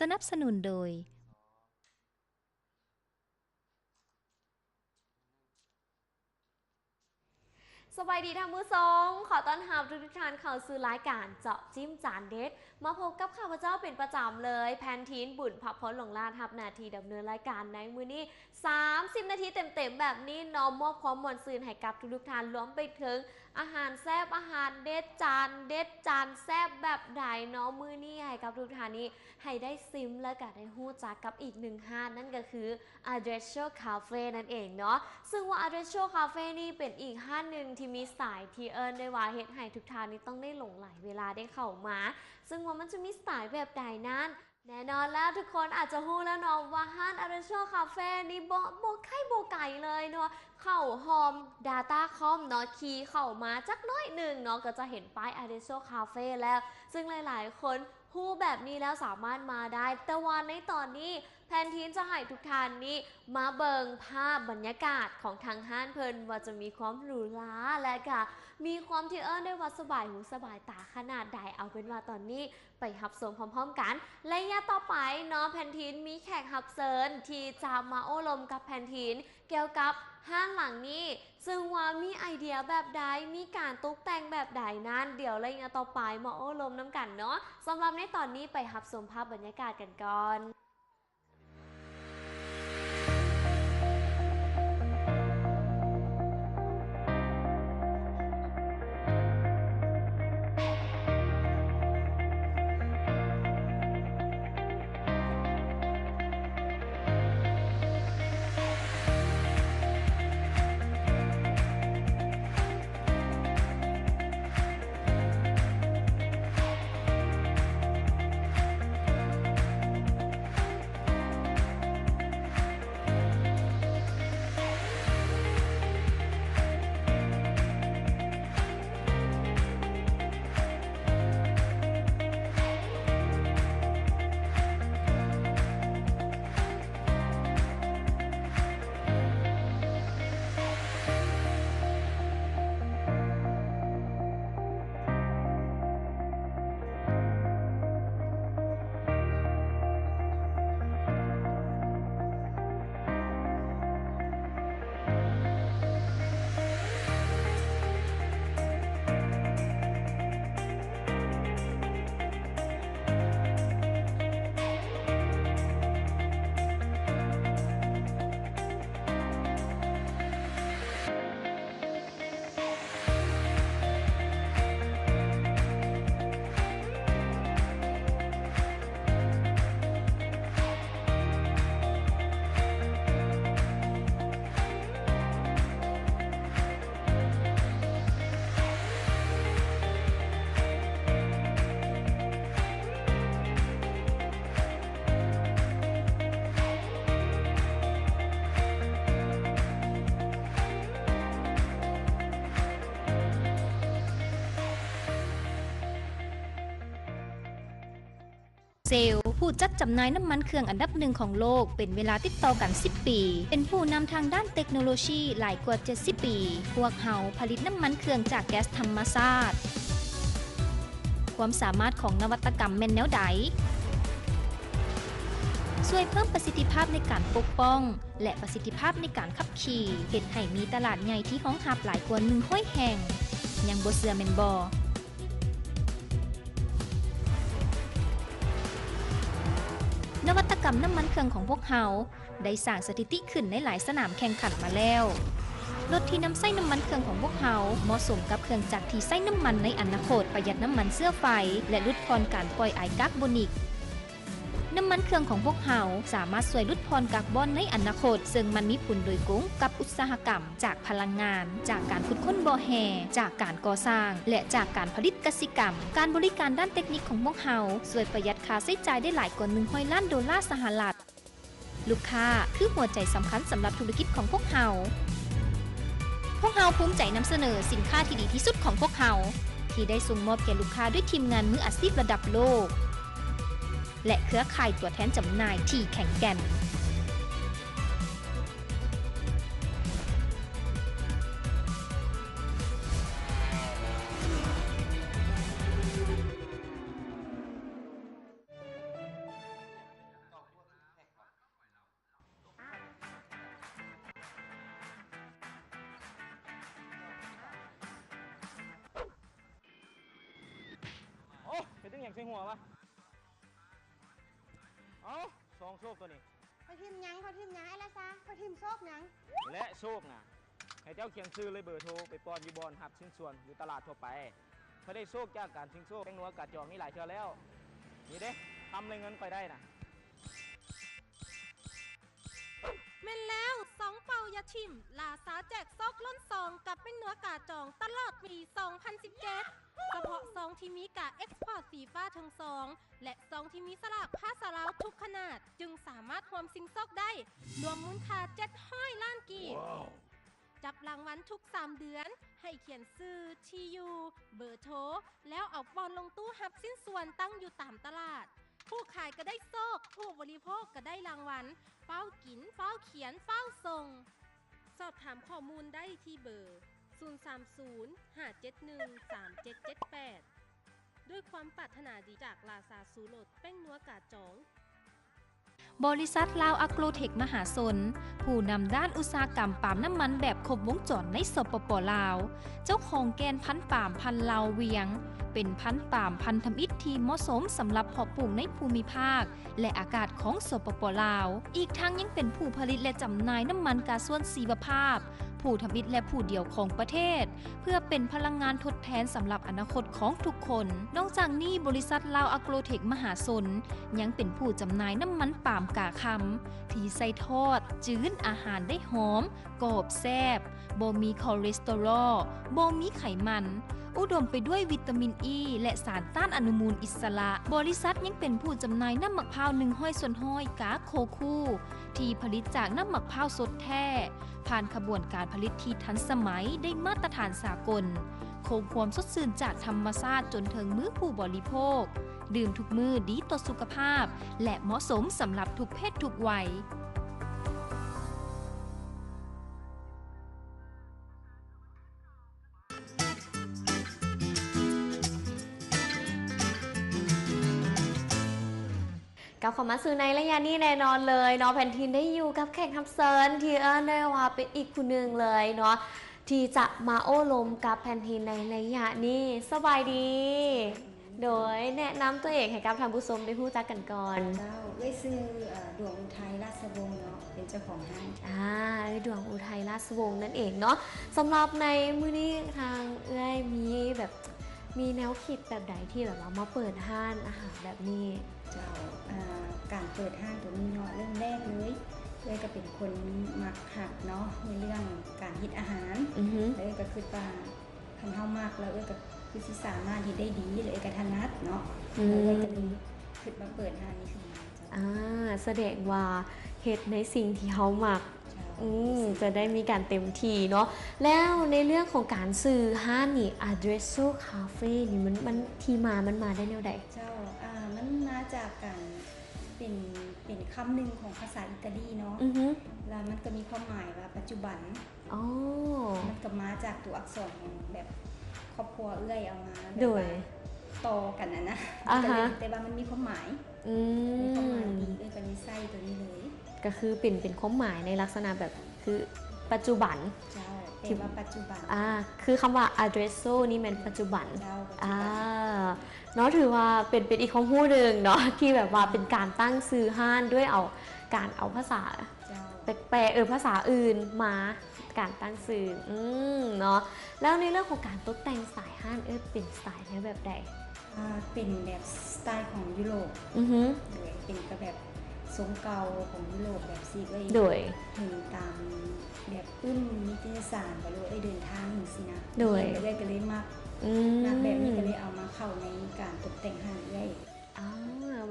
สนับสนุนโดยสบายดีท่านผู้ชมขอต้อนรับทุกท่านเข้าสู่รายการเจาะจิ้มจานเด็ดมาพบกับข้าพเจ้าเป็นประจำเลยแพนทีนบุญพับพ้นหลงลาทับนาทีดำเนินรายการในมื้อนี้30นาทีเต็มๆแบบนี้น้อมมอบความมวลซื่นให้กับทุกท่านรวมไปถึงอาหารแซ่บอาหารเด็ดจานแซ่บแบบใดน้อมื้อนี้ให้กับทุกท่านนี้ให้ได้ซิมและก็ได้ฮู้จักกับอีกหนึ่งห้านนั่นก็คือ Adresso Cafe นั่นเองเนาะซึ่งว่า Adresso Cafe นี่เป็นอีกห้านหนึ่งที่มีสายที่ได้ว่าเฮ็ดให้ทุกท่านนี้ต้องได้หลงไหลเวลาได้เข้ามาซึ่งว่ามันจะมีสไตล์แบบใดนั้นแน่นอนแล้วทุกคนอาจจะฮู้แล้วเนาะว่าห้าน Adresso Cafe นี่บ่ไข่บ่ไก่เลยเนาะเข้าหอม Datacom เนาะคีย์เข้ามาจักน้อยหนึ่งเนาะก็จะเห็นป้าย Adresso Cafe แล้วซึ่งหลายๆคนฮู้แบบนี้แล้วสามารถมาได้แต่ว่าในตอนนี้แพนทีนจะให้ทุกท่านนี้มาเบิงภาพบรรยากาศของทางห้านเพิ่นว่าจะมีความหรูหราและก็มีความที่ได้ว่าสบายหูสบายตาขนาดใดเอาเป็นว่าตอนนี้ไปรับชมพร้อมๆกันและย่าต่อไปเนาะแพนทีนมีแขกรับเชิญที่จะมาโอ้ลมกับแพนทีนเกี่ยวกับห้างหลังนี้ซึ่งว่ามีไอเดียแบบใดมีการตกแต่งแบบใดนั้นเดี๋ยวเลยย่าต่อไปมาโอ้ลมน้ำกันเนาะสำหรับในตอนนี้ไปรับชมภาพบรรยากาศกันก่อนเซลผู้จัดจำหน่ายน้ำมันเครื่องอันดับหนึ่งของโลกเป็นเวลาติดต่อกัน10ปีเป็นผู้นำทางด้านเทคโนโลยีหลายกว่า70ปีพวกเฮาผลิตน้ำมันเครื่องจากแก๊สธรรมชาติความสามารถของนวัตกรรมแม่นแนวใดช่วยเพิ่มประสิทธิภาพในการปกป้องและประสิทธิภาพในการขับขี่เฮ็ดให้มีตลาดใหญ่ที่รองรับหลายกว่า100แห่งยังบ่เชื่อแม่นบ่นวัตกรรมน้ำมันเครื่องของพวกเฮาได้สร้างสถิติขึ้นในหลายสนามแข่งขันมาแล้วรถที่นำใช้น้ำมันเครื่องของพวกเฮาเหมาะสมกับเครื่องจักรที่ใช้น้ำมันในอนาคตประหยัดน้ำมันเชื้อไฟและลดพรการปล่อยไอก๊าซคาร์บอนิกน้ำมันเครื่องของพวกเฮาสามารถช่วยลดพรคาร์บอนในอนาคตซึ่งมันมีผลโดยตรงกับอุตสาหกรรมจากพลังงานจากการขุดค้นบ่อแห่จากการก่อสร้างและจากการผลิตกสิกรรมการบริการด้านเทคนิคของพวกเฮาช่วยประหยัดค่าใช้จ่ายได้หลายกว่า100ล้านดอลลาร์สหรัฐลูกค้าคือหัวใจสำคัญสำหรับธุรกิจของพวกเฮาภูมิใจนำเสนอสินค้าที่ดีที่สุดของพวกเฮาที่ได้ส่งมอบแก่ลูกค้าด้วยทีมงานมืออาชีพระดับโลกและเครือข่ายตัวแทนจำหน่ายที่แข็งแกร่ง ค ตึ้งอย่างใส่หัววะเอ้าซองโชคตัวนี้ เขาทิมหยังไอ้ละซะเขาทิมโชคหยัง และโชคนะให้เจ้าเขียนชื่อเลยเบอร์โทรไปปอนอยู่บอลหับชิ้นส่วนอยู่ตลาดทั่วไปเขาได้โชคจากการชิงโชคแป้งนัวกาดจองนี่หลายเทื่อแล้วนี่เด้ทำเลยเงินไปได้นะ แม่นแล้วสองเป่ายาชิมลาซาแจกซอกล้นซองกับเป็นเนื้อกาจองตลอดปี 2017 เฉพาะซองที่มีกาเอ็กซ์พอร์ตสีฟ้าทั้งซองและซองที่มีสลากผ้าสลาวทุกขนาดจึงสามารถรวมสิงซอกได้รวมมูลค่า700 ล้านกีบ จับรางวัลทุก 3 เดือน ให้เขียนชื่อที่อยู่เบอร์โทรแล้วเอาบอลลงตู้หับสิ้นส่วนตั้งอยู่ตามตลาด ผู้ขายก็ได้โชคผู้บริโภคก็ได้รางวัลเฝ้ากินเฝ้าเขียนเฝ้าส่ง สอบถามข้อมูลได้ที่เบอร์ 030-571-3778 ด้วยความปรารถนาดีจากลาซาซูโรดแป้งนัวกาจอง บริษัทลาวอะโกรเทคมหาชนผู้นำด้านอุตสาหกรรมปาล์มน้ำมันแบบครบวงจรในสปป.ลาว เจ้าของแกนพันธุ์ปาล์มพันธุ์ลาวเวียง เป็นพันธุ์ปาล์มพันธมิตรที่เหมาะสมสำหรับเพาะปลูกในภูมิภาค และอากาศของสปป.ลาว อีกทั้งยังเป็นผู้ผลิตและจำหน่ายน้ำมันก๊าซส่วนชีวภาพ ผู้ทำอิฐและผู้เดียวของประเทศ เพื่อเป็นพลังงานทดแทนสำหรับอนาคตของทุกคน นอกจากนี้บริษัทลาวอะโกรเทคมหาชนยังเป็นผู้จำหน่ายน้ำมันปาล์มกาคำที่ใส่ทอด จืดอาหารได้หอมกรอบแซ่บบ่มีคอเลสเตอรอลบ่มีไขมัน อุดมไปด้วยวิตามินอ e ีและสารต้านอนุมูลอิสระ บริษัทยังเป็นผู้จำหน่ายน้ำมะพร้าว100%กาโคคูที่ผลิตจากน้ำมะพร้าวสดแท้ ผ่านขบวนการผลิตที่ทันสมัยได้มาตรฐานสากล คงความสดชื่นจากธรรมชาติจนถึงมื้อผู้บริโภค ดื่มทุกมื้อดีต่อสุขภาพ และเหมาะสมสำหรับทุกเพศทุกวัย กับขอมาซื้อในระยะนี้แน่นอนเลยเนาะแผ่นทินได้อยู่กับแขกรับเชิญที่ได้ว่าเป็นอีกคนหนึ่งเลยเนาะที่จะมาโอ้ลมกับแผ่นทินในระยะนี้สบายดี โดยแนะนำตัวเองให้กับท่านผู้ชมได้รู้จักกันก่อน เจ้าเอ้ยซื้อดวงอุทัยราชวงศ์เนาะเป็นเจ้าของห้าง ดวงอุทัยราชวงศ์นั่นเองเนาะสำหรับในมื้อนี้ทางเอ้ยมีแบบมีแนวคิดแบบใดที่แบบว่ามาเปิดห้างอาหารแบบนี้ เจ้าการเปิดห้างตัวนี้เนาะเริ่มแรกเลยเลยก็เป็นคนมักหักเนาะในเรื่องการเฮ็ดอาหาร อือฮึ เลยก็คือว่าคันเฮามากแล้วก็คือสิสามารถเฮ็ดได้ดีเลยก็ถนัดเนาะเลยก็เลยคิดมาเปิดห้างนี้ขึ้นมาเจ้า แสดงว่าเฮ็ดในสิ่งที่เฮามัก จะได้มีการเต็มที่เนาะแล้วในเรื่องของการซื้อห้างนี่ Addresso Cafe นี่มันที่มามันมาได้แนวใด เจ้ามันมาจากการเป็นคำหนึ่งของภาษาอิตาลีเนาะ อือฮึ แล้วมันก็มีความหมายว่าปัจจุบัน อ๋อ มันก็มาจากตัวอักษรของแบบครอบครัวเอื้อยเอามาแบบ โดย ว่าต่อกันนะ อ่าฮะ แต่ว่ามันมีความหมาย อื มีความหมาย ม ดีเอื้อยก็เลยใส่ตัวนี้เลย ก็คือเป็นความหมายในลักษณะแบบคือปัจจุบัน เจ้าแต่ว่าปัจจุบัน คือคำว่า Addresso นี่เป็นปัจจุบัน เจ้าปัจจุบัน เนาะถือว่าเป็นอีกความรู้หนึ่งเนาะที่แบบว่าเป็นการตั้งซื้อห้านด้วยเอาการเอาภาษา เจ้า แปลภาษาอื่นมาการตั้งสื่อเนาะแล้วในเรื่องของการตกแต่งสายห้านเป็นสไตล์แบบใด เป็นแบบสไตล์ของยุโรป อือฮึ โดยเป็นก็แบบทรงเก่าของยุโรปแบบซีก็ โดย เห็นตามแบบปื้มนิตยสารไปเลยเดินทางอย่างสินะ โดย เห็นไปเลยก็เลยมัก อื นักแบบนี้ก็เลยเอามาเข้าในการตกแต่งห้างได้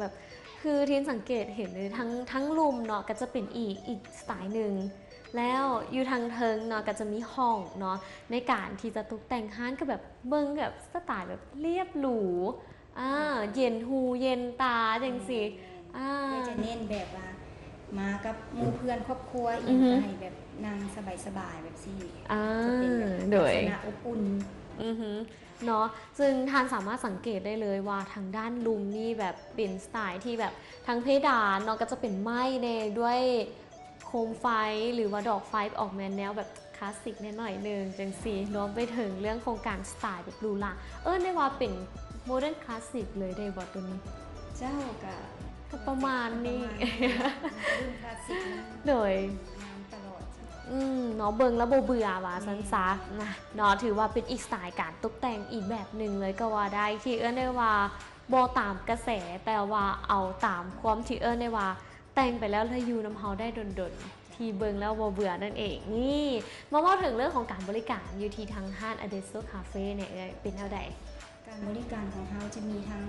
แบบคือที่สังเกตเห็นเลยทั้งรุมเนาะก็จะเป็นอีกสไตล์หนึ่งแล้วอยู่ทางเทิงเนาะก็จะมีห้องเนาะในการที่จะตกแต่งห้างก็แบบเบิ้งแบบสไตล์แบบเรียบหรูเย็นหูเย็นตาจังสิก็จะเน้นแบบว่ามากับหมู่เพื่อนครอบครัวอี อื ก อฮึ ให้แบบนั่งสบายๆแบบซี่ จะเป็นแบบ โด ลั ย กษณะอบอุ่น อือฮึเนาะซึ่งทานสามารถสังเกตได้เลยว่าทางด้านลุมนี่แบบเป็นสไตล์ที่แบบทั้งเพดานเนาะก็จะเป็นไม้เนด้วยโคมไฟหรือว่าดอกไฟออกมาแนวแบบคลาสสิกนิดหน่อยนึงจังสีรวมไปถึงเรื่องโครงการสไตล์แบบหรูหราได้ว่าเป็น โมเดิร์นคลาสสิกเลยได้บอตัวนี้ เจ้ากับ ก็ประมาณนี้ รุ่นคลาสสิก โดย งานตลอดจ้ะ เนาะเบิงแล้วโบเบื่อว่าซันซานะเนาะถือว่าเป็นอีกสไตล์การตกแต่งอีกแบบหนึ่งเลยก็ว่าได้ที่ได้ว่าโบตามกระแสแต่ว่าเอาตามความที่ได้ว่าแต่งไปแล้วถ้าอยู่น้ำเฮาได้ดนๆที่เบิงแล้วโบเบื่อนั่นเองนี่มาว่าถึงเรื่องของการบริการอยู่ที่ทางห้าง Adesso Cafe เนี่ยเป็นเท่าใด การบริการของเราจะมีทั้ง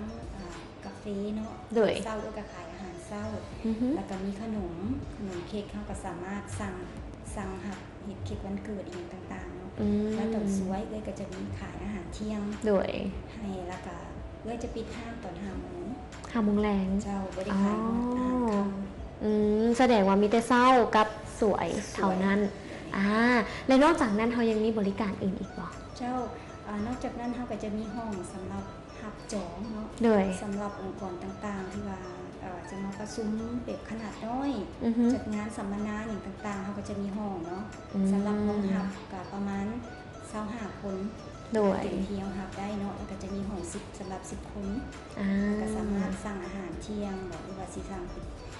กาแฟเนาะ โดย เศร้าก็ขายอาหารเศร้า อือฮึ แล้วก็มีขนมเค้กเขาก็สามารถสั่งหักเห็ดเค้กวันเกิดอีกต่างๆเนาะ แล้วตอนสวยก็จะมีขายอาหารเที่ยง โดย ให้แล้วก็จะปิดห้างตอน5 โมง 5 โมงแรง เจ้าบริการหมดอาหารค่ำ แสดงว่ามีแต่เศร้ากับสวยเท่านั้นและนอกจากนั้นเขายังมีบริการอื่นอีกบ่ เจ้านอกจากนั้นเขาก็จะมีห้องสำหรับหับจองเนาะ โดย สำหรับองค์กรต่างๆ ที่ว่าจะมาประชุมแบบขนาดน้อย อือฮึ จัดงานสัมมนาอย่างต่างๆเขาก็จะมีห้องเนาะ อืม สำหรับห้องหับกับประมาณ25 คน โดย เต็มที่ห้องหับได้เนาะแล้วก็จะมีห้อง10สำหรับ10 คน ก็สามารถสั่งอาหารเที่ยงแบบว่าสิสั่ง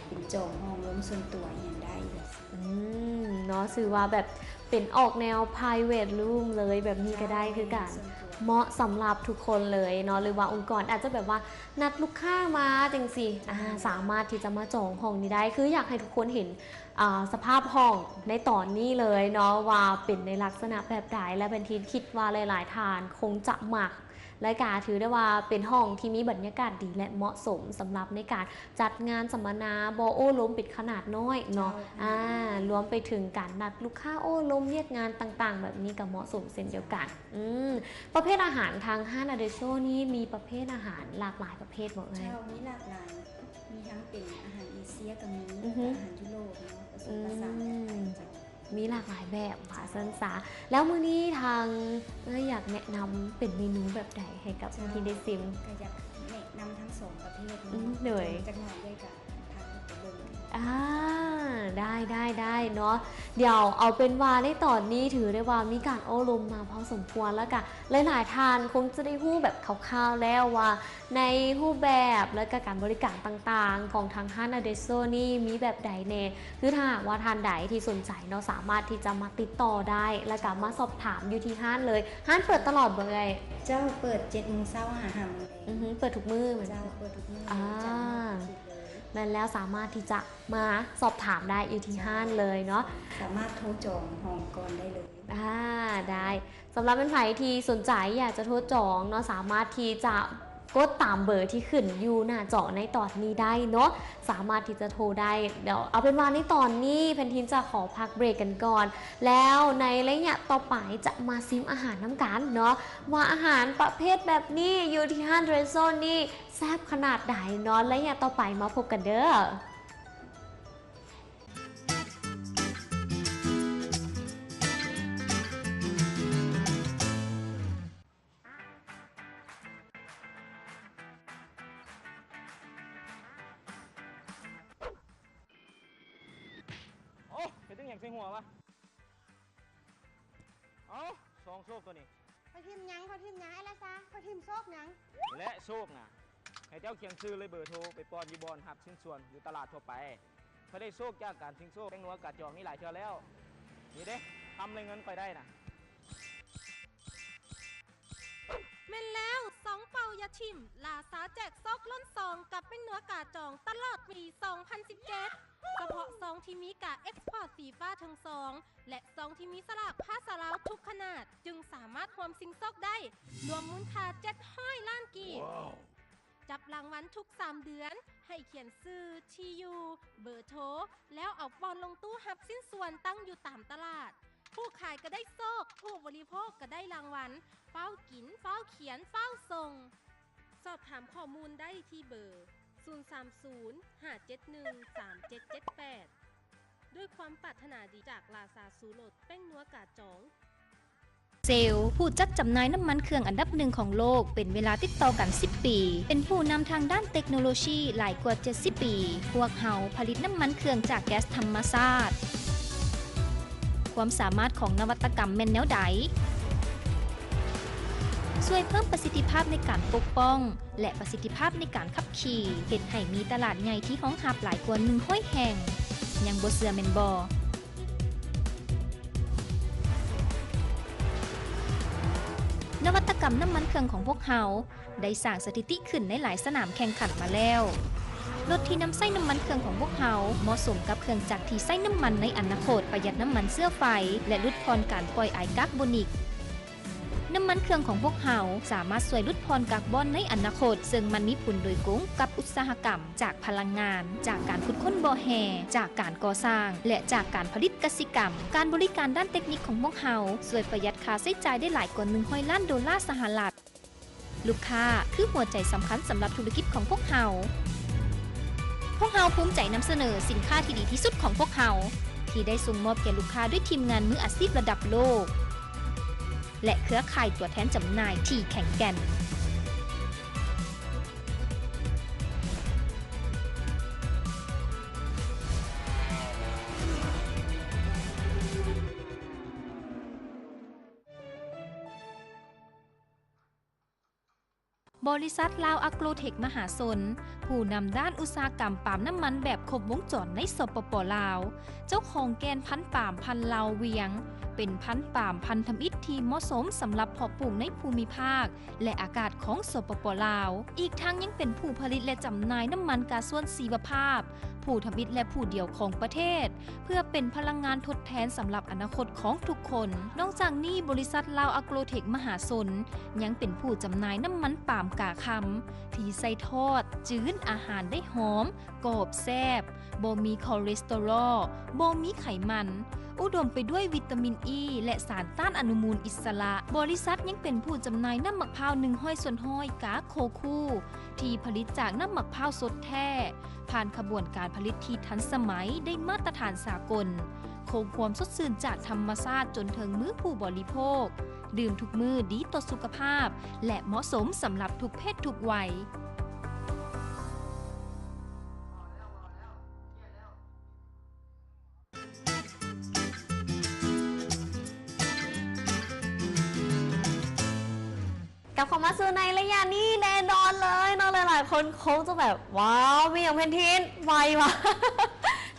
เป็นจองห้องล้มส่วนตัวอย่างได้เลย เนาะสื่อว่าแบบเป็นออกแนว private room เลยแบบนี้ก็ได้คือกัน ส่วนตัว เหมาะสำหรับทุกคนเลยเนาะหรือว่าองค์กรอาจจะแบบว่านัดลูกค้ามาจังสิสามารถที่จะมาจองห้องนี้ได้คืออยากให้ทุกคนเห็นสภาพห้องในตอนนี้เลยเนาะว่าเป็นในลักษณะแบบใดและเป็นทีคิดว่าหลายๆทานคงจะหมักและการถือได้ว่าเป็นห้องที่มีบรรยากาศดีและเหมาะสมสำหรับในการจัดงานสัมมนาบอโอ้ล้มปิดขนาดน้อยเนาะรวมไปถึงการนัดลูกค้าโอ้ล้มเรียกงานต่างๆ แบบนี้ก็เหมาะสมเช่นเดียวกันประเภทอาหารทางห้าง Adesso นี้มีประเภทอาหารหลากหลายประเภทหมดเลย เจ้ามีหลากหลาย มีทั้งเป็นอาหารเอเชียก็มี อือฮึ อาหารยุโรปเนาะผสมผสานกันไปเจ้า มีหลากหลายแบบค่ะสันสาแล้วมื้อนี้ทางอยากแนะนำเป็นเมนูแบบใดให้กับที่ได้ซิม ก็อยากแนะนำทั้งสองประเภท เหนื่อย จักหน่อยด้วยกันทางไปเบิ่ง ได้เนาะเดี๋ยวเอาเป็นว่าในตอนนี้ถือได้ว่ามีการโอ้ลมมาพอสมควรแล้วกันหลายๆทานคงจะได้หู้แบบคร่าวๆแล้วว่าในรูปแบบและก็การบริการต่างๆของทางห้าง Adesso นี่มีแบบใดแน่คือถ้าหากว่าทานใดที่สนใจเนาะสามารถที่จะมาติดต่อได้และก็มาสอบถามอยู่ที่ห้างเลยห้างเปิดตลอดเบอร์ไง เจ้าเปิด7 โมงเช้าหา5 โมง เปิดทุกมื้อเหมือน เจ้า กัน เปิดทุกมื้อ อ่า จันทร์ถึงอาทิตย์เลย นั่นแล้วสามารถที่จะมาสอบถามได้อยู่ที่ห้างเลยเนาะ สามารถโทรจองห้องก่อนได้เลย ได้สำหรับเป็นใครที่สนใจอยากจะโทรจองเนาะสามารถที่จะกดตามเบอร์ที่ขึ้นอยู่หน้าจอในตอนนี้ได้เนาะสามารถที่จะโทรได้เดี๋ยวเอาเป็นว่าในตอนนี้แพนทินจะขอพักเบรกกันก่อน แล้วในระยะต่อไปจะมาซิมอาหารน้ำกันเนาะว่าอาหารประเภทแบบนี้อยู่ที่ห้างเรโซนี่แซ่บขนาดไหนเนาะระยะต่อไปมาพบกันเด้อ โอ้เห็นตั้งอย่างใส่หัววะเอ้าซองโชคตัวนี้ พอทิมหยังไอ้ละซะพอทิมโซกหยัง และโชคนะให้เจ้าเขียนชื่อเลยเบอร์โทรไปปอนอยูบอลหับชิ้นส่วนอยู่ตลาดทั่วไปเขาได้โชคจากการทิ้งโชคแป้งนัวกัดจองนี่หลายเทื่อแล้วนี่เด้ทำเลยเงินไปได้นะ แม่นแล้วสองเป่ายาชิมลาซาแจกซอกล้นซองกับเป็นเนื้อกาจองตลอดปี 2017 เฉพาะซองที่มีกาเอ็กซ์พอร์ตสีฟ้าทั้งซองและซองที่มีสลากผ้าสลาวทุกขนาดจึงสามารถรวมซิงซอกได้รวมมูลค่า700 ล้านกีบจับรางวัลทุก 3 เดือนให้เขียนชื่อที่อยู่เบอร์โทรแล้วเอาบอลลงตู้หับสิ้นส่วนตั้งอยู่ตามตลาด ผู้ขายก็ได้โซกผู้บริโภคก็ได้รางวัลเฝ้ากินเฝ้าเขียนเฝ้าส่ง สอบถามข้อมูลได้ที่เบอร์ 030-571-3778 ด้วยความปรารถนาดีจากลาซาซูโรดแป้งนัวกาจอง เซลล์ผู้จัดจำหน่ายน้ำมันเครื่องอันดับหนึ่งของโลกเป็นเวลาติดต่อกัน 10 ปี เป็นผู้นำทางด้านเทคโนโลยีหลายกว่า 70 ปี พวกเฮาผลิตน้ำมันเครื่องจากแก๊สธรรมชาติความสามารถของนวัตกรรมแม่นแนวใด ช่วยเพิ่มประสิทธิภาพในการปกป้องและประสิทธิภาพในการขับขี่เฮ็ดให้มีตลาดใหญ่ที่รองรับหลายกว่า100แห่งยังบ่เชื่อแม่นบ่นวัตกรรมน้ำมันเครื่องของพวกเราได้สร้างสถิติขึ้นในหลายสนามแข่งขันมาแล้วรถที่นำใส่น้ำมันเครื่องของพวกเราเหมาะสมกับเครื่องจักรที่ใส่น้ำมันในอนาคตประหยัดน้ำมันเชื้อไฟและลดพรการปล่อยไอคาร์บอนิกน้ำมันเครื่องของพวกเราสามารถช่วยลดพรคาร์บอนในอนาคตซึ่งมันมีผลโดยตรงกับอุตสาหกรรมจากพลังงานจากการขุดค้นบ่อแห่จากการก่อสร้างและจากการผลิตกสิกรรมการบริการด้านเทคนิคของพวกเราช่วยประหยัดค่าใช้จ่ายได้หลายกว่า100 ล้านดอลลาร์สหรัฐลูกค้าคือหัวใจสำคัญสำหรับธุรกิจของพวกเราภูมิใจนำเสนอสินค้าที่ดีที่สุดของพวกเราที่ได้ส่งมอบแก่ลูกค้าด้วยทีมงานมืออาชีพระดับโลกและเครือข่ายตัวแทนจำหน่ายที่แข็งแกร่งบริษัทลาวอะโกรเทคมหาชนผู้นำด้านอุตสาหกรรมปาล์มน้ำมันแบบครบวงจรในสปป.ลาวเจ้าของแกนพันธุ์ปาล์มพันธุ์ลาวเวียงเป็นพันธุ์ปาล์มพันธมิตรที่เหมาะสมสำหรับเพาะปลูกในภูมิภาคและอากาศของสปป.ลาวอีกทั้งยังเป็นผู้ผลิตและจำหน่ายน้ำมันก๊าซส่วนชีวภาพผู้ทำอิฐและผู้เดียวของประเทศเพื่อเป็นพลังงานทดแทนสำหรับอนาคตของทุกคนนอกจากนี้บริษัทลาวอะโกรเทคมหาชนยังเป็นผู้จำหน่ายน้ำมันปาล์มกาคำที่ใส่ทอดจื้นอาหารได้หอมกรอบแซ่บบ่มีคอเลสเตอรอลบ่มีไขมันอุดมไปด้วยวิตามินอีและสารต้านอนุมูลอิสระบริษัทยังเป็นผู้จำหน่ายน้ำมะพร้าว100%กาโคคูที่ผลิตจากน้ำมะพร้าวสดแท้ผ่านขบวนการผลิตที่ทันสมัยได้มาตรฐานสากลคงความสดชื่นจากธรรมชาติจนถึงมื้อผู้บริโภคดื่มทุกมื้อดีต่อสุขภาพและเหมาะสมสำหรับทุกเพศทุกวัยกับของมาซื้อในระยะนี้แน่นอนเลยเนาะหลายๆคนคงจะแบบว้าวมีอย่างเพนทินไววะ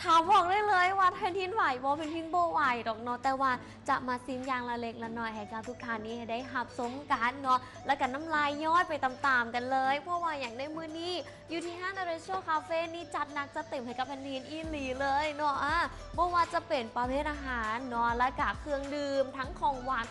ถามบอกได้เลยว่าเพนทินไหวบ่เพนทินโบไหวดอกเนาะแต่ว่าจะมาซิมอย่างละเล็กละน้อยให้กับทุกท่านนี้ให้ได้หับสมกันเนาะแล้วกันน้ำลายย้อยไปตามๆกันเลยเพราะว่าอย่างในมือนี้อยู่ที่ห้างอาร์เรชัลคาเฟ่นี่จัดหนักจะเต็มให้กับเพนทินอีหลีเลยเนาะบ่ว่าจะเป็นประเภทอาหารเนาะและกับเครื่องดื่มทั้งของหวาน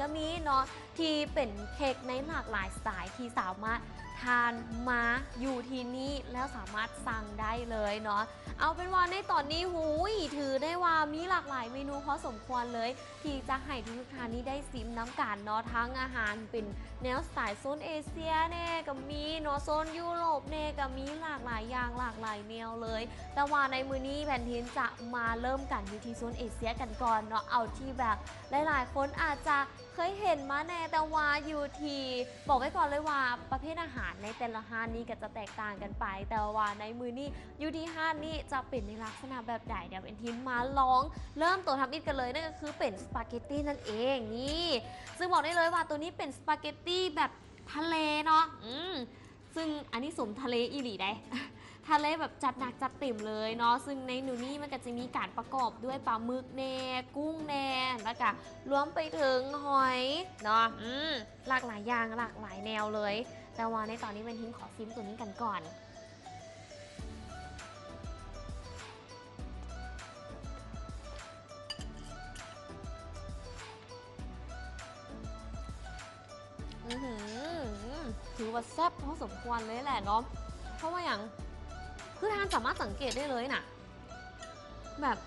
ก็มีเนาะที่เป็นเค้กในหลากหลายสไตล์ที่สามารถทานมาอยู่ที่นี่แล้วสามารถสั่งได้เลยเนาะเอาเป็นว่าในตอนนี้หูยถือได้ว่ามีหลากหลายเมนูพอสมควรเลยที่จะให้ทุกท่านนี้ได้ซิมน้ำกันเนาะทั้งอาหารเป็นแนวสไตล์โซนเอเชียแน่ก็มีเนาะโซนยุโรปแน่ก็มีหลากหลายอย่างหลากหลายแนวเลยแต่ว่าในมื้อนี้แผ่นทินจะมาเริ่มกันอยู่ที่โซนเอเชียกันก่อนเนาะเอาที่แบบหลายๆคนอาจจะเคยเห็นมาแน่แต่ว่าอยู่ที่บอกไว้ก่อนเลยว่าประเภทอาหารในแต่ละห้างนี้ก็จะแตกต่างกันไปแต่ว่าในมื้อนี้อยู่ที่ห้างนี้จะเป็นในลักษณะแบบใดเดี๋ยวเป็นทีมมาลองเริ่มตัวทำอิฐกันเลยนั่นก็คือเป็นสปาเกตตี้นั่นเองนี่ซึ่งบอกได้เลยว่าตัวนี้เป็นสปาเกตตี้แบบทะเลเนาะซึ่งอันนี้สมทะเลอีหลีได้ ทะเลแบบจัดหนักจัดเต็มเลยเนาะซึ่งในหนูนี่มันก็จะมีการประกอบด้วยปลาหมึกแน่กุ้งแน่แล้วก็รวมไปถึงหอยเนาะหลากหลายอย่างหลากหลายแนวเลยแต่ว่าในตอนนี้เป็นทิ้งขอซิมตัวนี้กันก่อนถือว่าแซ่บพอสมควรเลยแหละเนาะเพราะว่าอย่างคือทานสามารถสังเกตได้เลยนะแบบ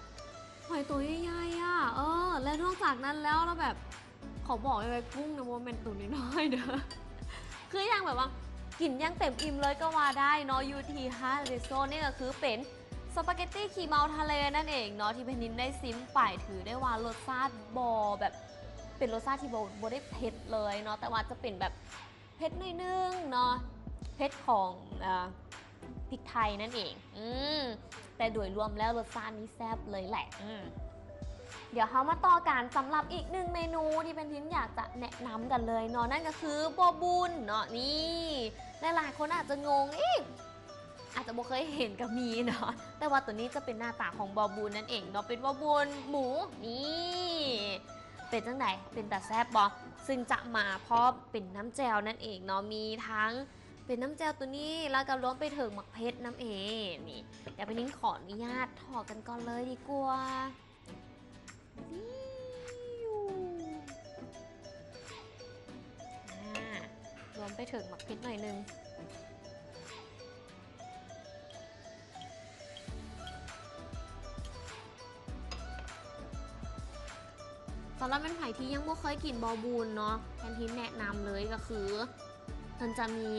หอยตัวใหญ่ๆอ่ะและนอกจากนั้นแล้วแบบเขาบอกเลยกุ้งในโมเมนต์ตัวน้อยๆเด้อคือยังแบบว่ากินยังเต็มอิ่มเลยก็ว่าได้เนาะยูทีฮาร์เรโซนี่ก็คือเป็นสปาเกตตี้คีเมาทะเลนั่นเองเนาะที่เพนินได้ซิมไปถือได้ว่ารสชาติบอแบบเป็นรสชาติที่โบได้เผ็ดเลยเนาะแต่ว่าจะเป็นแบบเผ็ดนิดนึงเนาะเผ็ดของพริกไทยนั่นเองแต่โดยรวมแล้วรสชาตินี้แซ่บเลยแหละ เดี๋ยวเขามาต่อกันสำหรับอีกหนึ่งเมนูที่เป็นทินอยากจะแนะนำกันเลยเนาะนั่นก็คือบอบุญเนาะนี่หลายๆคนอาจจะงงอาจจะบ่เคยเห็นกับมีเนาะแต่ว่าตัวนี้จะเป็นหน้าตาของบอบุญนั่นเองเนาะเป็นบอบุญหมูนี่เป็นจังไหนเป็นตาแซบบอซึ่งจะมาพร้อมเป็นน้ำแจ่วนั่นเองเนาะมีทั้งเป็นน้ำแจ่วตัวนี้แล้วก็รวมไปถึงหมักเพชรน้ำเองนี่เดี๋ยวไปนิ้งขออนุญาตถอดกันก่อนเลยดีกว่ารวมไปถึงหมักเพชรหน่อยนึงสำหรับเป็นไผ่ที่ยังไม่เคยกินบอบูนเนาะแทนที่แนะนำเลยก็คือมันจะมี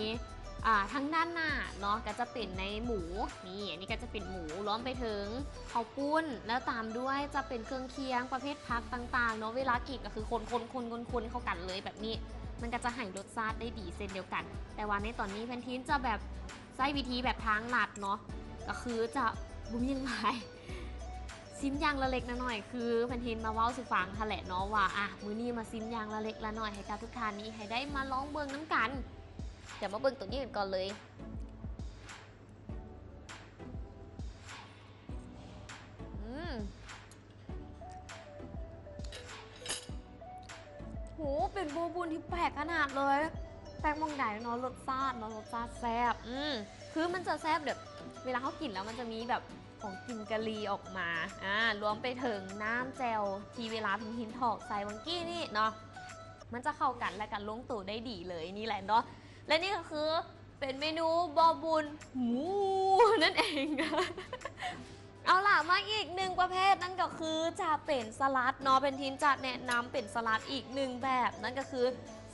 ทั้งด้านหน้าเนาะก็จะเป็นในหมูนี่อันนี้ก็จะเป็นหมูล้อมไปถึงข้าวปุ้นแล้วตามด้วยจะเป็นเครื่องเคียงประเภทผักต่างๆเนาะเวลากินก็คือคนเข้ากันเลยแบบนี้มันก็จะให้รสชาติได้ดีเช่นเดียวกันแต่ว่าในตอนนี้แพนทินจะแบบใช้วิธีแบบทางลัดเนาะก็คือจะบุ้มยังไงซิมยางละเล็กละหน่อยคือแพนทินมาเว้าสุฟังทะเลเนาะว่ามื้อนี้มาซิมยางละเล็กละหน่อยให้กับทุกท่านนี้ให้ได้มาลองเบิ่งน้ำกันเดี๋ยวมาเบิ่งตัวนี้กันก่อนเลยโหเป็นโบบุญที่แปลกขนาดเลยแปลกมองใดเนาะรสชาติแซ่บคือมันจะแซ่บแบบเวลาเขากินแล้วมันจะมีแบบของกินกะลีออกมารวมไปถึงน้ำแจ่วที่เวลาพินทินถอกใส่วังกี้นี่เนาะมันจะเข้ากันและกันลงตัวได้ดีเลยนี่แหละเนาะและนี่ก็คือเป็นเมนูบอบุญหมูนั่นเอง เอาล่ะมาอีกหนึ่งประเภทนั่นก็คือจะเป็นสลัดเนาะเป็นทินจะแนะนำเป็นสลัดอีกหนึ่งแบบนั่นก็คือ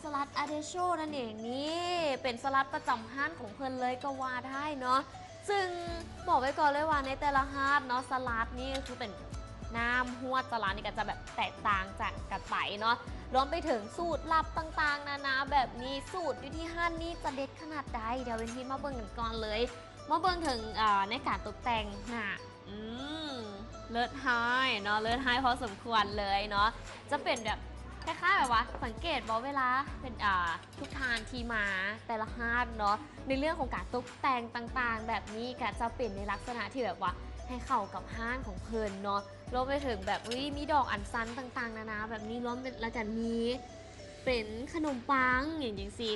สลัดอาเดโชนั่นเองนี่เป็นสลัดประจำห้านของเพื่อนเลยก็ว่าได้เนาะซึ่งบอกไว้ก่อนเลยว่าในแต่ละฮาร์ดเนาะสลัดนี่คือเป็นน้ำหวดสลัดนี่ก็จะแบบแตกต่างจากกระไตเนาะรวมไปถึงสูตรลับต่างๆนานาแบบนี้สูตรอยู่ที่ห้านนี่จะเด็ดขนาดใดเดี๋ยวเป็นทีมาเบิ่งกันก่อนเลยมาเบิ่งถึงในการตกแต่งเลิศไฮเนาะเลิศไฮพอสมควรเลยเนาะจะเป็นแบบคล้ายๆแบบว่าสังเกตว่าเวลาเป็นทุกทานที่มาแต่ละฮาร์ดเนาะในเรื่องของการตกแต่งต่างๆแบบนี้ก็จะเป็นในลักษณะที่แบบว่าให้เข้ากับห้านของเพลินเนาะรวมไปถึงแบบมีดอกอัญชันต่างๆนานาแบบนี้รวมแล้วกันมีเป็นขนมปังอย่างจริงสิ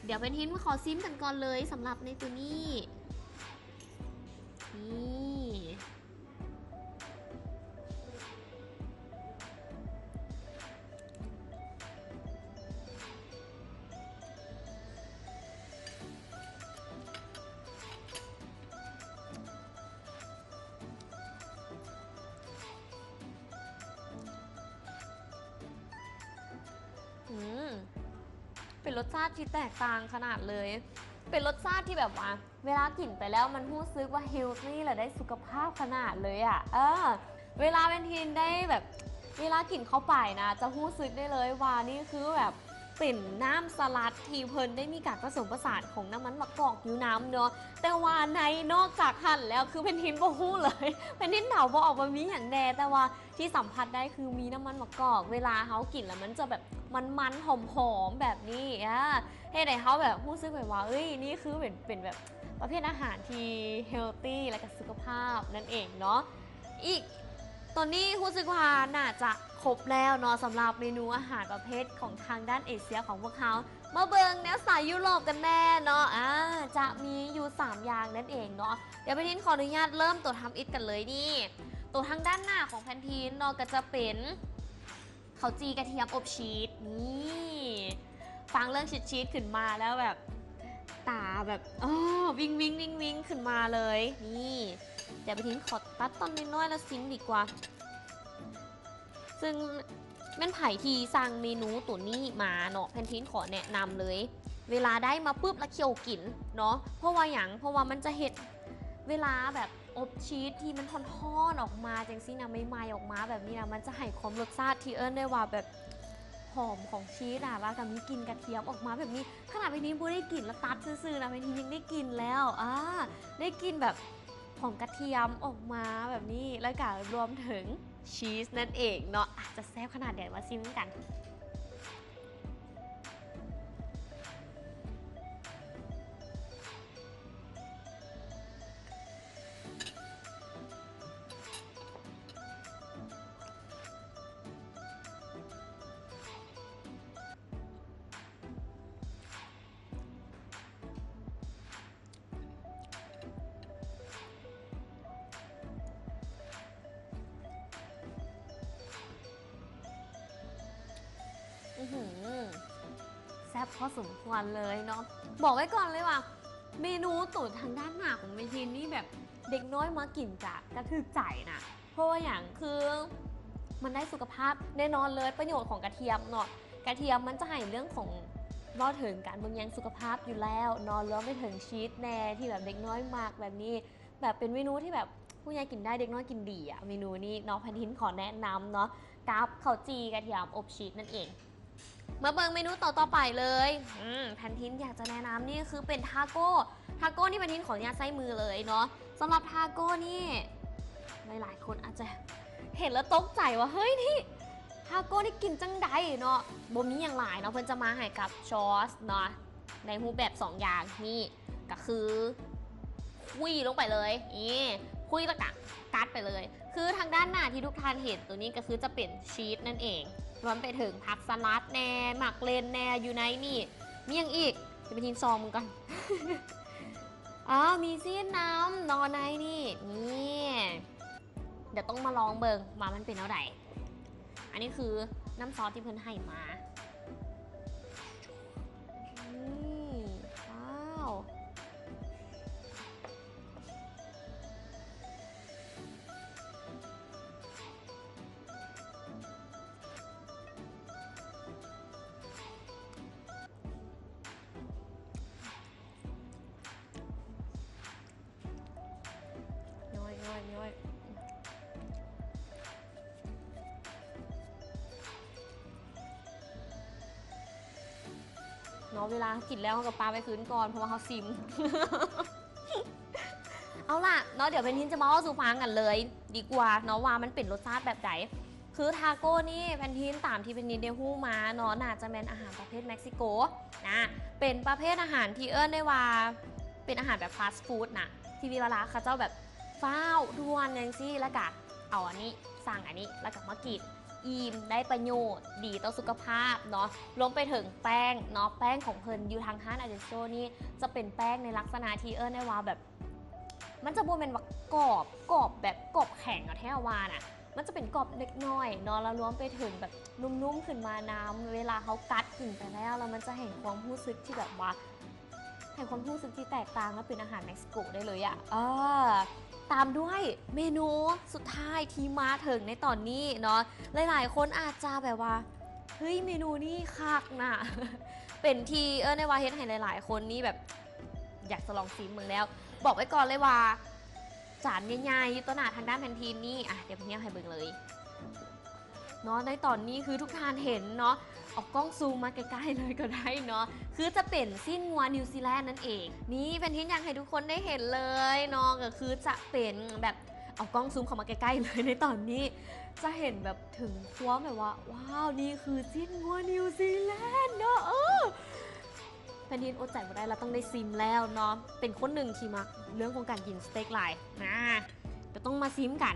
เดี๋ยวเป็นทินมาขอซิมกันก่อนเลยสำหรับในตัวนี้นี่เป็นรสชาติที่แตกต่างขนาดเลยเป็นรสชาติที่แบบว่าเวลากินไปแล้วมันรู้สึกว่าเฮลตี้และได้สุขภาพขนาดเลยเวลาเป็นทีนได้แบบเวลากินเข้าไปนะจะรู้สึกได้เลยว่านี่คือแบบเป็นน้ำสลัดที่เพลินได้มีการผสมผสานของน้ำมันมะกอกอยู่น้ำเนาะแต่ว่าในนอกจากหั่นแล้วคือเป็นทินบ่ฮู้เลยเป็นทินเดาบ่ออกมามีอย่างแน่แต่ว่าที่สัมผัสได้คือมีน้ำมันมะกอกเวลาเขากินแล้วมันจะแบบมันหอมๆแบบนี้ให้ได้เขาแบบรู้สึกแบบว่านี่คือเป็นแบบประเภทอาหารที่เฮลตี้และก็สุขภาพนั่นเองเนาะอีกตอนนี้รู้สึกว่าน่าจะครบแล้วเนาะสำหรับเมนูอาหารประเภทของทางด้านเอเชียของพวกเขามาเบิงแนวสายยุโรปกันแน่เนาะจะมีอยู่3อย่างนั่นเองเนาะเดี๋ยวไปทินขออนุญาตเริ่มตัวทำอิทกันเลยนี่ตัวทางด้านหน้าของแพนทีนเนาะก็จะเป็นข้าวจีกระเทียมอบชีสนี่ฟังเรื่องชีสขึ้นมาแล้วแบบตาแบบวิงขึ้นมาเลยนี่เดี๋ยวไปทิ้งขอตัดตอนน้อยๆแล้วซิมดีกว่าซึ่งแม่นไผ่ทีสั่งเมนูตัวนี้มาเนาะแพนทินขอแนะนำเลยเวลาได้มาปุ๊บแล้วเคี่ยวกินเนาะเพราะว่ามันจะเห็ดเวลาแบบอบชีสที่มันทอนๆออกมาจังซี่นะไม่ๆออกมาแบบนี้นะมันจะให้ความรสชาติที่ได้ว่าแบบหอมของชีสแล้วก็มีกลิ่นกระเทียมออกมาแบบนี้ขนาดพี่นี้พูดได้กลิ่นแล้วตัดซื่อๆนะพี่นี้ยังได้กลิ่นแล้วได้กลิ่นแบบหอมกระเทียมออกมาแบบนี้แล้วก็รวมถึง ชีสนั่นเองเนาะจะแซ่บขนาดไหนมาซิมกันแซ่บพอสมควรเลยเนาะบอกไว้ก่อนเลยว่าเมนูตุ๋นทางด้านหน้าของเมทินนี่แบบเด็กน้อยมากินจะกระทึกใจนะเพราะว่าอย่างคือมันได้สุขภาพแน่นอนเลยประโยชน์ของกระเทียมเนาะกระเทียมมันจะให้เรื่องของว่าถึงการบำรุงสุขภาพอยู่แล้วนอนแล้วไม่ถึงชีสแน่ที่แบบเด็กน้อยมากแบบนี้แบบเป็นเมนูที่แบบผู้ใหญ่กินได้เด็กน้อยกินดีอะเมนูนี้น้องแพนทินขอแนะนำเนาะกับข้าวจีกระเทียมอบชีสนั่นเองมาเบิ่งเมนูต่อไปเลยแพนทินอยากจะแนะนำนี่คือเป็นทาโก้นี่แพนทินขออนุญาตใช้มือเลยเนาะสำหรับทาโก้นี่หลายๆคนอาจจะเห็นแล้วตกใจว่าเฮ้ยนี่ทาโก้นี่กินจังใดเนาะบ่มีอย่างหลายเนาะเพิ่นจะมาให้กับซอสเนาะในรูปแบบ2อย่างนี่ก็คือคุยลงไปเลยนี่คุยแล้วก็กัดไปเลยคือทางด้านหน้าที่ทุกท่านเห็นตัวนี้ก็คือจะเป็นชีสนั่นเองรวมไปถึงผักสลัดแน่หมักเลนแน่อยู่ในนี่มีอย่างอีกจะไปทินซองมึงก่อน มีซีนน้ำนอนในนี่เดี๋ยวต้องมาลองเบิ่งว่ามันเป็นเท่าไหร่อันนี้คือน้ำซอสที่เพิ่นให้มาว้าวย่อยเนาะเวลากินแล้วเขากับปลาไปคืนก่อนเพราะว่าเขาซิม เอาล่ะเนาะเดี๋ยวเพนทินจะมาเล่าสู่ฟังกันเลยดีกว่าเนาะว่ามันเป็นรสชาติแบบไหนคือทาโก้นี่เพนทินตามที่เพนทินได้ฮู้มาเนาะน่าจะเป็นอาหารประเภทเม็กซิโกนะเป็นประเภทอาหารที่ได้ว่าเป็นอาหารแบบฟาสต์ฟู้ดนะที่เวลาเขาเจ้าแบบฟ้าวด่วนอย่างซี่แล้วก็เอาอันนี้สั่งอันนี้แล้วก็มากินอิ่มได้ประโยชน์ดีต่อสุขภาพเนาะรวมไปถึงแป้งเนาะแป้งของเพิ่นอยู่ทางห้านอาเดโซนี่จะเป็นแป้งในลักษณะที่ได้ว่าแบบมันจะบ่เป็นว่ากรอบแบบกรอบแข็งอะแท้ว่าน่ะมันจะเป็นกรอบเล็กน้อยเนาะแล้วรวมไปถึงแบบนุ่มๆขึ้นมาน้ำเวลาเขากัดกินไปแล้วมันจะเห็นความรู้สึกที่แบบว่าเห็นความรู้สึกที่แตกต่างและเป็นอาหารเม็กซิโกได้เลยอะตามด้วยเมนูสุดท้ายที่มาถึงในตอนนี้เนาะหลายๆคนอาจจะแบบว่าเฮ้ยเมนูนี้คักนะ เป็นที่ในว่าเฮ็ดให้หลายๆคนนี่แบบอยากจะลองชิมมึงแล้วบอกไว้ก่อนเลยว่าจานใหญ่ๆตัวหนาทางด้านแพนทีนนี่เดี๋ยวพี่เนี่ยให้เบิ่งเลยเนาะในตอนนี้คือทุกท่านเห็นเนาะเอากล้องซูมมาใกล้ๆเลยก็ได้เนาะคือจะเป็นสิ้นงัวนิวซีแลนด์นั่นเองนี่แพนทินอยากให้ทุกคนได้เห็นเลยเนาะก็คือจะเป็นแบบเอากล้องซูมเข้ามาใกล้ๆเลยในตอนนี้จะเห็นแบบถึงความแบบว่าว้าวนี่คือสิ้นงัวนิวซีแลนด์เนาะแพนทินอดใจไม่ได้แล้วต้องได้ซิมแล้วเนาะเป็นคนหนึ่งที่มักเรื่องของการกินสเต็กไลน์นะเดี๋ยวต้องมาซิมกัน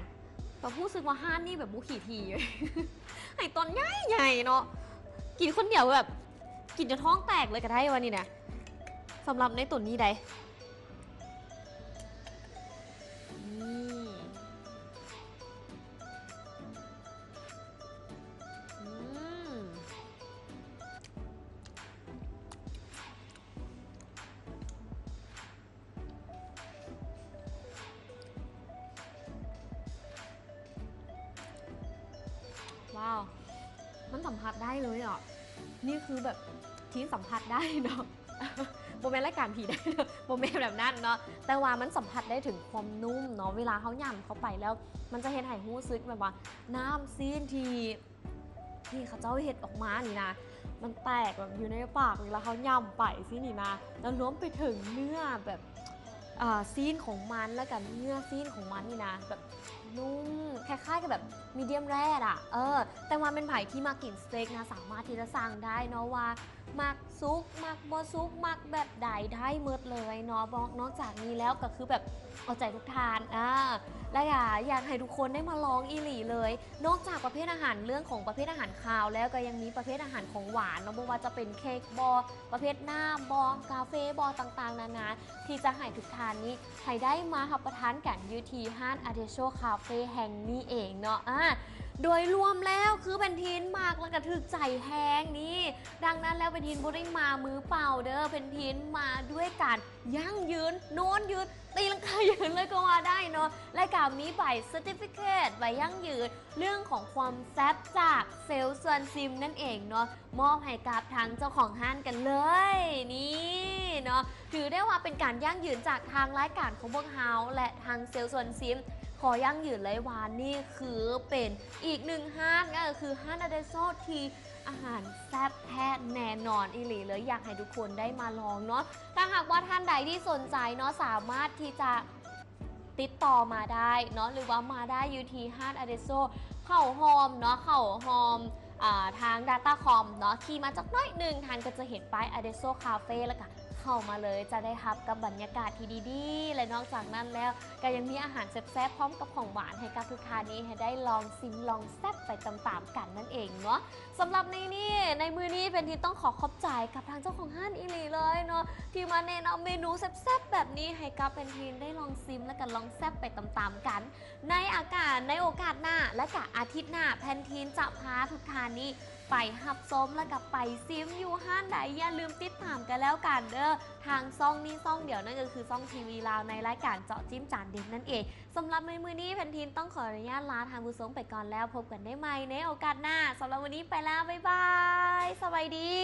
แต่ผู้สึกว่าห้านนี่แบบบุขี่ทีไอตอนใหญ่ๆเนาะกินคนเดียวแบบกินจะท้องแตกเลยก็ได้วันนี้นะสำหรับในตุ่นนี้ได้ว้าวมันสัมผัสได้เลยอ่ะนี่คือแบบที่สัมผัสได้เนาะโมเมนต์รายการผีได้เนาะโมเมนต์แบบนั้นเนาะแต่ว่ามันสัมผัสได้ถึงความนุ่มเนาะเวลาเขาย่ำเข้าไปแล้วมันจะเห็นให้หู้ซึกแบบว่าน้ำซีนที่เขาเจ้าเห็ดออกมานี่นะมันแตกแบบอยู่ในปากแล้วเขาย่ำไปซินี่นะแล้วรวมไปถึงเนื้อแบบซีนของมันแล้วกันเนื้อซีนของมันนี่นะแบบ นุ่มคล้ายๆกับแบบมีเดียมแรดอ่ะแต่ว่าเป็นไผ่ที่มากินสเต็กนะสามารถที่จะสั่งได้เนาะว่ามักซุกมักบอซุกมักแบบใดได้เมิดเลยเนาะบอกนอกจากนี้แล้วก็คือแบบเอาใจทุกทานและอยากให้ทุกคนได้มาลองอีหลีเลยนอกจากประเภทอาหารเรื่องของประเภทอาหารคาวแล้วก็ยังมีประเภทอาหารของหวานเนาะไม่ว่าจะเป็นเค้กบอประเภทน้ำบอกาแฟบอต่างๆนานาที่จะให้ทุกทานนี้ให้ได้มารับประทานกันอยู่ที่ห้านอาเดโชคาเฟ่แห่งนี้เองเนาะโดยรวมแล้วคือเป็นทีนมากแล้วก็ถึกใจแห้งนี่ดังนั้นแล้วเป็นทีนบ่ได้มามือเปล่าเด้อเป็นทีนมาด้วยการยั่งยืนโน้นยืนตีลังกายืนเลยก็ว่าได้เนาะและกับมีใบ Certificate ใบยั่งยืนเรื่องของความแซ่บจากเซลล์ส่วนซิมนั่นเองเนาะมอบให้กับทางเจ้าของห้างกันเลยนี่เนาะถือได้ว่าเป็นการยั่งยืนจากทางรายการของพวกเฮาและทางเซลล์ส่วนซิมขอยั่งยืนเลยว่านี่คือเป็นอีกหนึ่งห้างก็คือห้างอาเดโซที่อาหารแซ่บแท้แน่นอนอีหลีเลยอยากให้ทุกคนได้มาลองเนาะถ้าหากว่าท่านใดที่สนใจเนาะสามารถที่จะติดต่อมาได้เนาะหรือว่ามาได้อยู่ที่ห้างอาเดโซเข้าโฮมเนาะเข้าโฮมทาง Datacom เนาะขี่มาจากน้อยหนึ่งทานก็จะเห็นป้าย Adesso Cafe แล้วก็เข้ามาเลยจะได้รับกับบรรยากาศที่ดีๆและนอกจากนั้นแล้วก็ยังมีอาหารแซ่บๆพร้อมกับของหวานให้กับทุกท่านนี้ให้ได้ลองซิมลองแซ่บไปตามๆกันนั่นเองเนาะสำหรับในมือนี้เป็นทีต้องขอบใจกับทางเจ้าของห้างอีหลีเลยเนาะที่มาแนะนำเมนูแซ่บๆแบบนี้ให้กับเป็นทีได้ลองซิมและกันลองแซ่บไปตามๆกันในโอกาสหน้าและกับอาทิตย์หน้าแพนทีนจะพาทุกท่านนี้ไปหับส้มแล้วกับไปซิมอยู่ห้างใดอย่าลืมติดตามกันแล้วกันเด้อทางซ่องนี้ซ่องเดียวนั่นก็คือซ่องทีวีลาวในรายการเจาะจิ้มจานเด็ดนั่นเองสำหรับในมือนี้แพนทีนต้องขออนุญาตลาทางผู้ชมไปก่อนแล้วพบกันได้ใหม่ในโอกาสหน้าสำหรับวันนี้ไปแล้วบ๊ายบายสวัสดี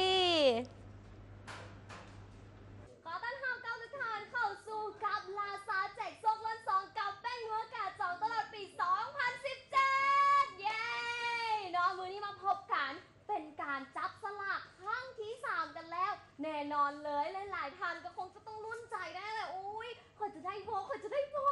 ขอต้อนรับทุกท่านเข้าสู่กับลาซาแจกโซกล้นซองกับแป้งนัวกาดจองตลอดปี 2017 เย้เนาะมือนี้มาพบกันเป็นการจับสลากครั้งที่ 3 กันแล้วแน่นอนเลยหลายๆท่านก็คงจะต้องรุ่นใจได้เลยอุ้ยคนจะได้โพ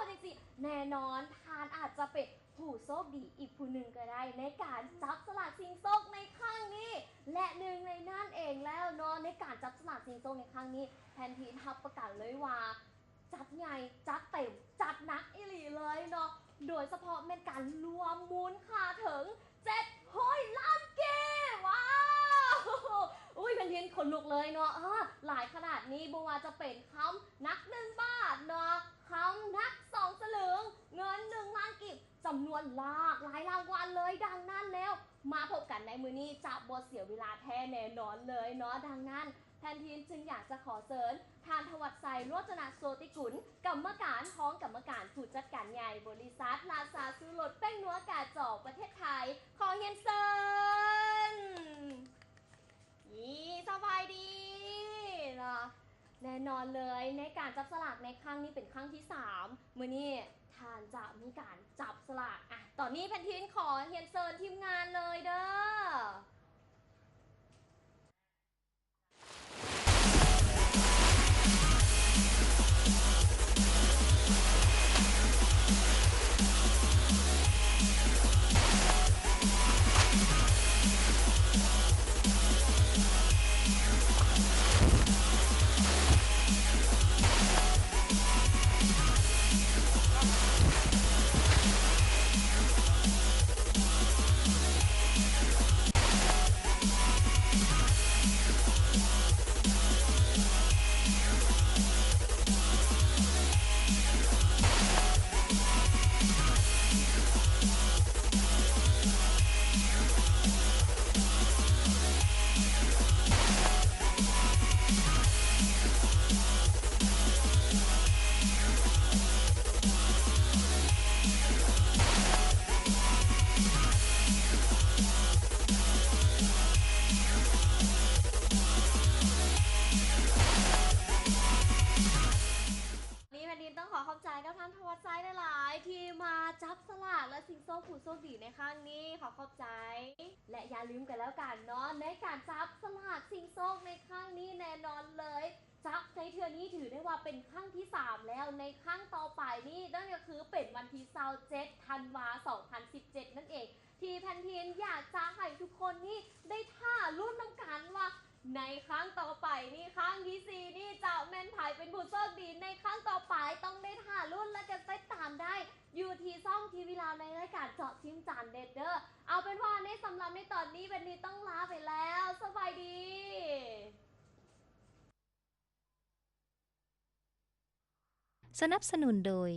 จริงๆแน่นอนทานอาจจะเป็นผู้โชคดีอีกผู้หนึ่งก็ได้ในการจับสลากชิงโชคในครั้งนี้และหนึ่งในนั่นเองแล้วเนาะในการจับสลากชิงโชคในครั้งนี้แทนทีทับประกาศเลยว่าจัดใหญ่จัดเต็มจัดหนักอีหลีเลยเนาะโดยเฉพาะเป็นการรวมมูลค่าถึง700 ล้านกีว้าวอุ้ยเป็นเทียนขนลุกเลยเนาะหลายขนาดนี้บัวจะเป็นคำนัก1 บาทเนาะคำนัก2 สลึงเงิน1 ล้านกีบจำนวนหลากหลายรางวัลเลยดังนั้นแล้วมาพบกันในมือนี้จะบ่เสียเวลาแท้แน่นอนเลยเนาะดังนั้นแทนทีมจึงอยากจะขอเสริญทานทวัชชัยโรจนะโสติกุลกรรมการท้องกรรมการผู้จัดการใหญ่บริษัทลาซาซื้อรถแป้งนัวกาจอกประเทศไทยขอเฮียนเซินสบายดีเนาะแน่นอนเลยในการจับสลากในครั้งนี้เป็นครั้งที่ 3มื้อนี้ทานจะมีการจับสลากตอนนี้แพนทีนขอเฮียนเซินทีมงานเลยเด้อจับสลากและสิงโซ่ผู้โชคดีในครั้งนี้ขอขอบใจและอย่าลืมกันแล้วกันเนาะในการจับสลากสิงโซ่ในครั้งนี้แน่นอนเลย จักในเทือนี้ถือได้ว่าเป็นครั้งที่ 3 แล้วในครั้งต่อไปนี่นั่นก็คือเป็นวันที่27ธันวาคม2017 นั่นเอง ที่แพนทีนอยากจะให้ทุกคนนี่ได้ท่ารุ่นน้ำกันว่าในครั้งต่อไปนี่ครั้งที่ 4 นี่จะแม่นไผ่เป็นผู้โชคดีในครั้งต่อไปต้องได้ท่ารุ่นและก็ติดตามได้อยู่ที่ช่องทีวีลาวในรายการเจาะจิ้มจานเด็ดเด้อเอาเป็นว่าในสำหรับในตอนนี้เป็นนี้ต้องลาไปแล้วสบายดี สนับสนุนโดย